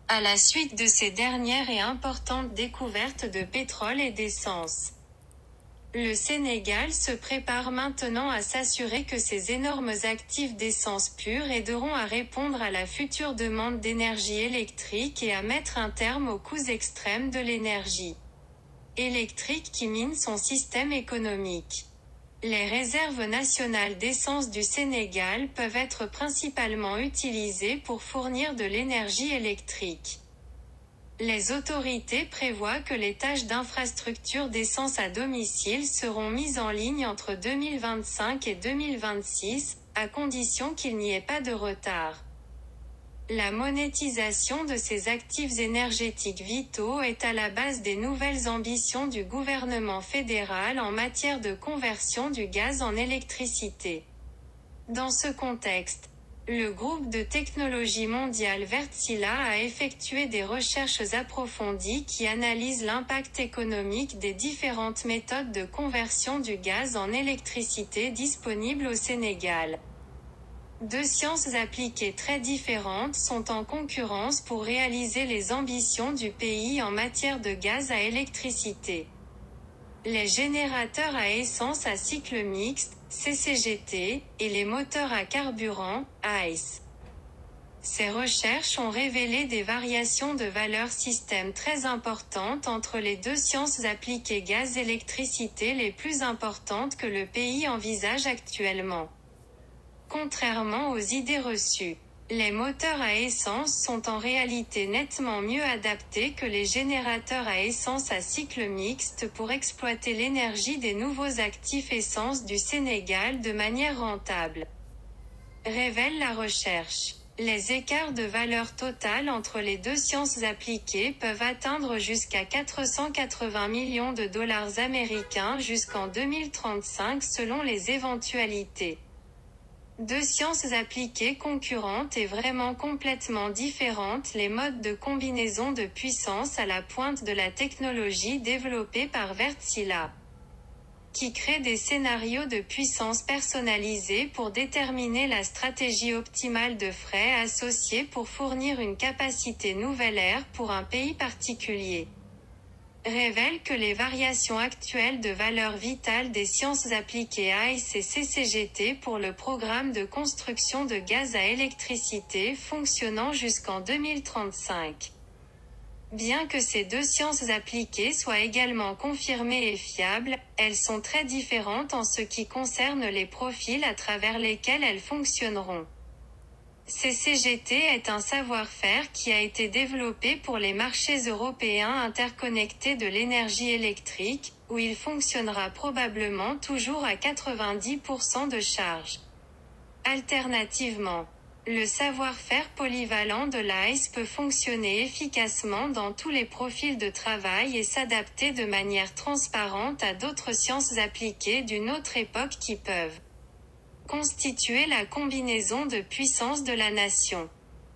à la suite de ces dernières et importantes découvertes de pétrole et d'essence. Le Sénégal se prépare maintenant à s'assurer que ces énormes actifs d'essence pure aideront à répondre à la future demande d'énergie électrique et à mettre un terme aux coûts extrêmes de l'énergie électrique qui mine son système économique. Les réserves nationales d'essence du Sénégal peuvent être principalement utilisées pour fournir de l'énergie électrique. Les autorités prévoient que les tâches d'infrastructure d'essence à domicile seront mises en ligne entre 2025 et 2026, à condition qu'il n'y ait pas de retard. La monétisation de ces actifs énergétiques vitaux est à la base des nouvelles ambitions du gouvernement fédéral en matière de conversion du gaz en électricité. Dans ce contexte, le groupe de technologie mondiale Wärtsilä a effectué des recherches approfondies qui analysent l'impact économique des différentes méthodes de conversion du gaz en électricité disponibles au Sénégal. Deux sciences appliquées très différentes sont en concurrence pour réaliser les ambitions du pays en matière de gaz à électricité. Les générateurs à essence à cycle mixte, CCGT, et les moteurs à carburant, AIS. Ces recherches ont révélé des variations de valeur système très importantes entre les deux sciences appliquées gaz-électricité les plus importantes que le pays envisage actuellement. Contrairement aux idées reçues, les moteurs à essence sont en réalité nettement mieux adaptés que les générateurs à essence à cycle mixte pour exploiter l'énergie des nouveaux actifs essence du Sénégal de manière rentable. Révèle la recherche. Les écarts de valeur totale entre les deux sciences appliquées peuvent atteindre jusqu'à 480 millions de dollars américains jusqu'en 2035 selon les éventualités. Deux sciences appliquées concurrentes et vraiment complètement différentes, les modes de combinaison de puissance à la pointe de la technologie développée par Wärtsilä, qui crée des scénarios de puissance personnalisés pour déterminer la stratégie optimale de frais associés pour fournir une capacité nouvelle ère pour un pays particulier. Révèle que les variations actuelles de valeur vitale des sciences appliquées AIS et CCGT pour le programme de construction de gaz à électricité fonctionnant jusqu'en 2035. Bien que ces deux sciences appliquées soient également confirmées et fiables, elles sont très différentes en ce qui concerne les profils à travers lesquels elles fonctionneront. CCGT est un savoir-faire qui a été développé pour les marchés européens interconnectés de l'énergie électrique, où il fonctionnera probablement toujours à 90% de charge. Alternativement, le savoir-faire polyvalent de l'AIS peut fonctionner efficacement dans tous les profils de travail et s'adapter de manière transparente à d'autres sciences appliquées d'une autre époque qui peuvent constituer la combinaison de puissance de la nation.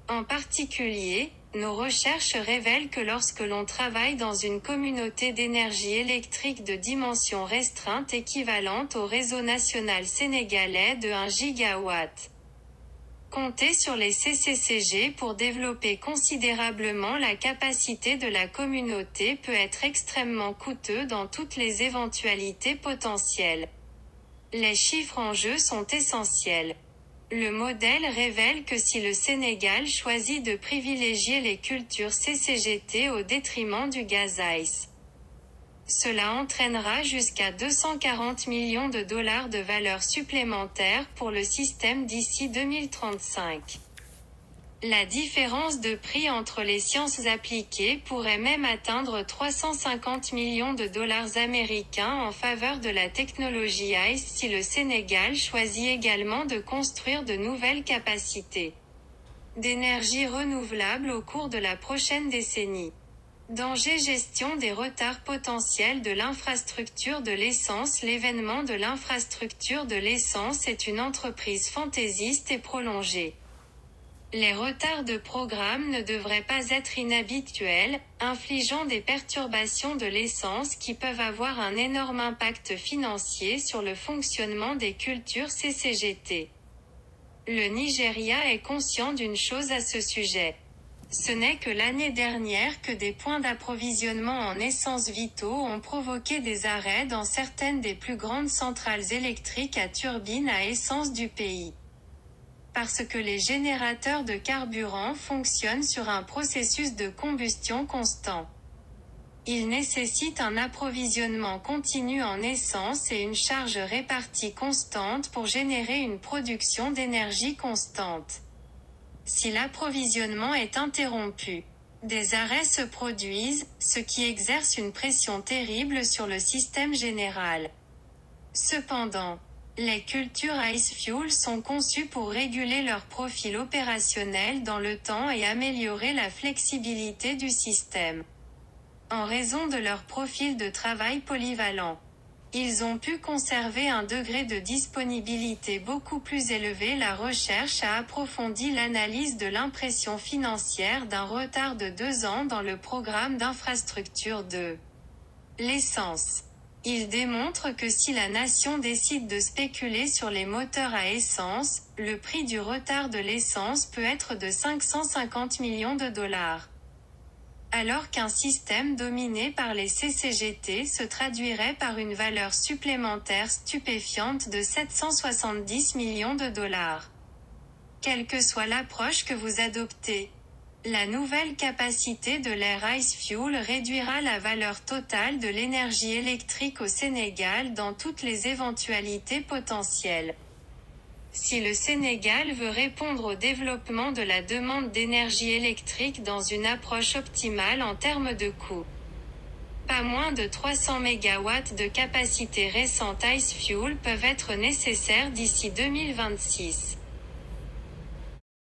En particulier, nos recherches révèlent que lorsque l'on travaille dans une communauté d'énergie électrique de dimension restreinte équivalente au réseau national sénégalais de 1 gigawatt, compter sur les CCCG pour développer considérablement la capacité de la communauté peut être extrêmement coûteux dans toutes les éventualités potentielles. Les chiffres en jeu sont essentiels. Le modèle révèle que si le Sénégal choisit de privilégier les cultures CCGT au détriment du gaz AIS, cela entraînera jusqu'à 240 millions de dollars de valeur supplémentaire pour le système d'ici 2035. La différence de prix entre les sciences appliquées pourrait même atteindre 350 millions de dollars américains en faveur de la technologie AIS si le Sénégal choisit également de construire de nouvelles capacités d'énergie renouvelable au cours de la prochaine décennie. Danger gestion des retards potentiels de l'infrastructure de l'essence. L'événement de l'infrastructure de l'essence est une entreprise fantaisiste et prolongée. Les retards de programme ne devraient pas être inhabituels, infligeant des perturbations de l'essence qui peuvent avoir un énorme impact financier sur le fonctionnement des cultures CCGT. Le Nigeria est conscient d'une chose à ce sujet. Ce n'est que l'année dernière que des points d'approvisionnement en essence vitaux ont provoqué des arrêts dans certaines des plus grandes centrales électriques à turbines à essence du pays. Parce que les générateurs de carburant fonctionnent sur un processus de combustion constant. Ils nécessitent un approvisionnement continu en essence et une charge répartie constante pour générer une production d'énergie constante. Si l'approvisionnement est interrompu, des arrêts se produisent, ce qui exerce une pression terrible sur le système général. Cependant, les cultures Ice Fuel sont conçues pour réguler leur profil opérationnel dans le temps et améliorer la flexibilité du système. En raison de leur profil de travail polyvalent, ils ont pu conserver un degré de disponibilité beaucoup plus élevé. La recherche a approfondi l'analyse de l'impression financière d'un retard de 2 ans dans le programme d'infrastructure de l'essence. Il démontre que si la nation décide de spéculer sur les moteurs à essence, le prix du retard de l'essence peut être de 550 millions de dollars. Alors qu'un système dominé par les CCGT se traduirait par une valeur supplémentaire stupéfiante de 770 millions de dollars. Quelle que soit l'approche que vous adoptez, la nouvelle capacité de l'Air Ice Fuel réduira la valeur totale de l'énergie électrique au Sénégal dans toutes les éventualités potentielles. Si le Sénégal veut répondre au développement de la demande d'énergie électrique dans une approche optimale en termes de coût, pas moins de 300 MW de capacité récente Ice Fuel peuvent être nécessaires d'ici 2026.